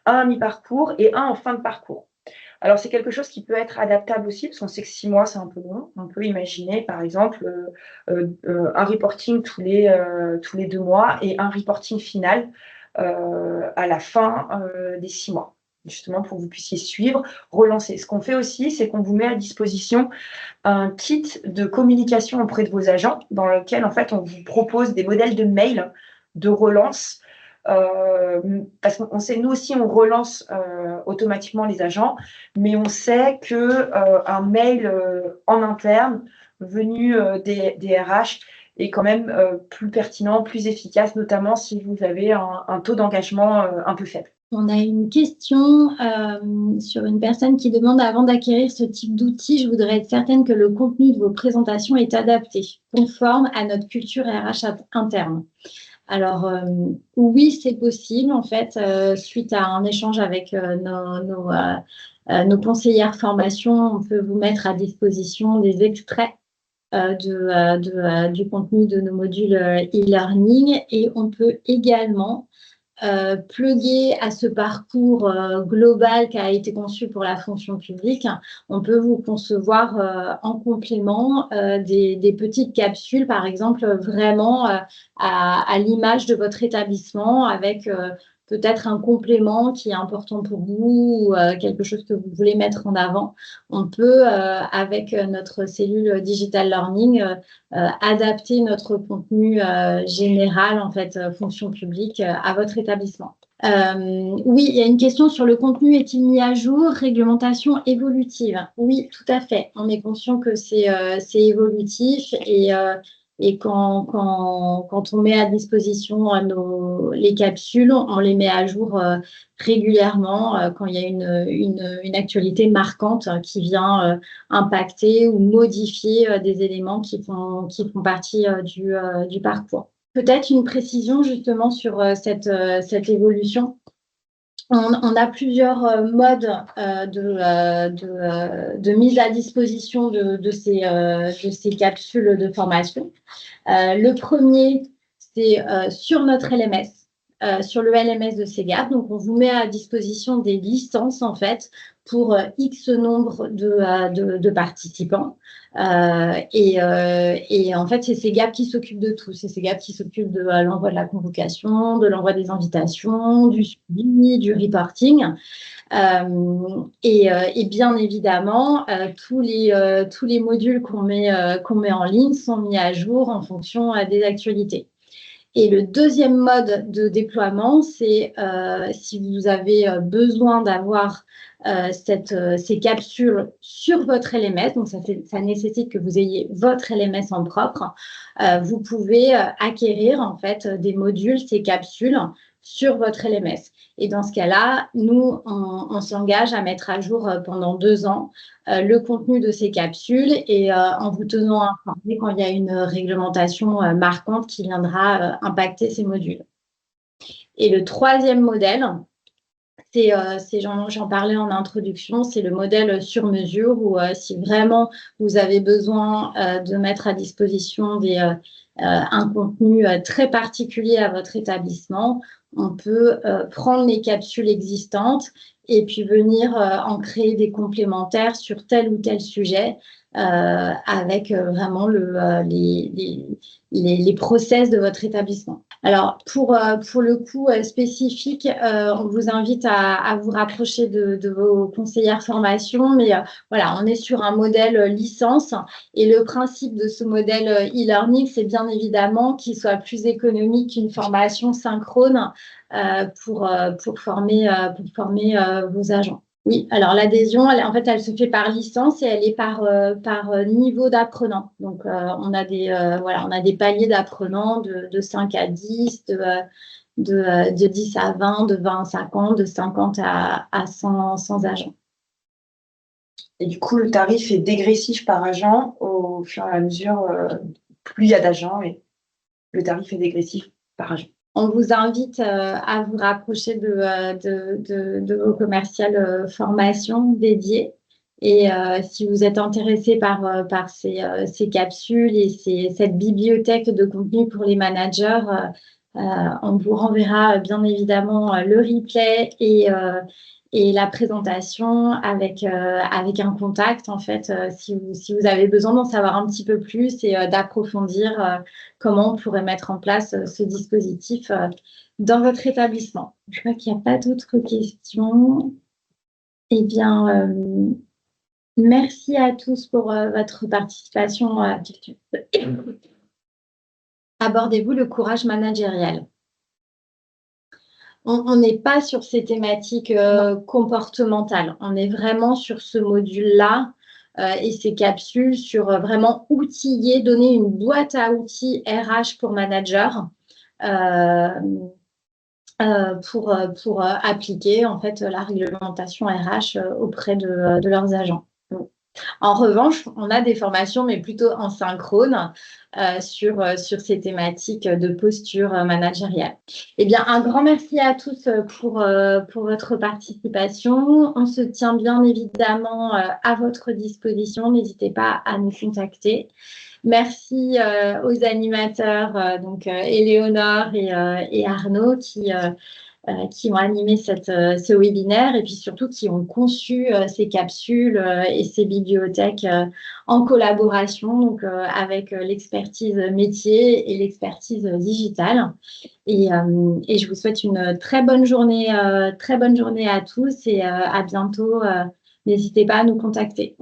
un à mi-parcours et un en fin de parcours. Alors, c'est quelque chose qui peut être adaptable aussi, parce qu'on sait que 6 mois, c'est un peu long. On peut imaginer, par exemple, un reporting tous les 2 mois et un reporting final à la fin des 6 mois, justement pour que vous puissiez suivre, relancer. Ce qu'on fait aussi, c'est qu'on vous met à disposition un kit de communication auprès de vos agents, dans lequel, en fait, on vous propose des modèles de mails de relance. Parce qu'on sait, nous aussi, on relance automatiquement les agents, mais on sait qu'un mail en interne venu des RH est quand même plus pertinent, plus efficace, notamment si vous avez un taux d'engagement un peu faible. On a une question sur une personne qui demande: avant d'acquérir ce type d'outil, je voudrais être certaine que le contenu de vos présentations est adapté, conforme à notre culture RH interne. Alors, oui, c'est possible, en fait, suite à un échange avec nos conseillères formation, on peut vous mettre à disposition des extraits du contenu de nos modules e-learning, et on peut également plugger à ce parcours global qui a été conçu pour la fonction publique. On peut vous concevoir en complément des petites capsules, par exemple, vraiment à l'image de votre établissement, avec peut-être un complément qui est important pour vous, ou quelque chose que vous voulez mettre en avant. On peut, avec notre cellule Digital Learning, adapter notre contenu général, en fait, fonction publique, à votre établissement. Oui, il y a une question sur le contenu est-il mis à jour, réglementation évolutive. Oui, tout à fait. On est conscient que c'est évolutif, et quand on met à disposition les capsules, on les met à jour régulièrement quand il y a une actualité marquante qui vient impacter ou modifier des éléments qui font partie du parcours. Peut-être une précision justement sur cette évolution. On a plusieurs modes de mise à disposition de ces capsules de formation. Le premier, c'est sur notre LMS, sur le LMS de CEGAP. Donc, on vous met à disposition des licences, en fait, pour X nombre de participants. Et en fait, c'est CEGAP qui s'occupe de tout. C'est CEGAP qui s'occupe de l'envoi de la convocation, de l'envoi des invitations, du suivi, du reporting. Et bien évidemment, tous les modules qu'on met en ligne sont mis à jour en fonction des actualités. Et le deuxième mode de déploiement, c'est si vous avez besoin d'avoir ces capsules sur votre LMS, donc ça nécessite que vous ayez votre LMS en propre, vous pouvez acquérir en fait des modules, ces capsules, sur votre LMS. Et dans ce cas-là, nous, on s'engage à mettre à jour pendant 2 ans le contenu de ces capsules, et en vous tenant informé quand il y a une réglementation marquante qui viendra impacter ces modules. Et le troisième modèle, j'en parlais en introduction, c'est le modèle sur mesure, où si vraiment vous avez besoin de mettre à disposition un contenu très particulier à votre établissement, on peut prendre les capsules existantes et puis venir en créer des complémentaires sur tel ou tel sujet, avec vraiment les process de votre établissement. Alors, pour le coup spécifique, on vous invite à vous rapprocher de vos conseillères formation, mais voilà, on est sur un modèle licence, et le principe de ce modèle e-learning, c'est bien évidemment qu'il soit plus économique qu'une formation synchrone pour former vos agents. Oui, alors l'adhésion, en fait, elle se fait par licence, et elle est par niveau d'apprenant. Donc, on a des paliers d'apprenants de 5 à 10, de 10 à 20, de 20 à 50, de 50 à 100 agents. Et du coup, le tarif est dégressif par agent au fur et à mesure, plus il y a d'agents, et le tarif est dégressif par agent. On vous invite à vous rapprocher de vos commerciales formation dédiées, Et si vous êtes intéressé par ces capsules et cette bibliothèque de contenu pour les managers, on vous renverra bien évidemment le replay et la présentation avec un contact, en fait, si vous avez besoin d'en savoir un petit peu plus et d'approfondir comment on pourrait mettre en place ce dispositif dans votre établissement. Je crois qu'il n'y a pas d'autres questions. Eh bien, merci à tous pour votre participation. Abordez-vous le courage managérial. On n'est pas sur ces thématiques comportementales. On est vraiment sur ce module-là et ces capsules sur vraiment outiller, donner une boîte à outils RH pour managers pour appliquer en fait la réglementation RH auprès de leurs agents. En revanche, on a des formations, mais plutôt en synchrone, sur ces thématiques de posture managériale. Eh bien, un grand merci à tous pour votre participation. On se tient bien évidemment à votre disposition. N'hésitez pas à nous contacter. Merci aux animateurs, donc Éléonore et Arnaud, qui ont animé ce webinaire et puis surtout qui ont conçu ces capsules et ces bibliothèques en collaboration donc, avec l'expertise métier et l'expertise digitale. Et je vous souhaite une très bonne journée à tous et à bientôt. N'hésitez pas à nous contacter.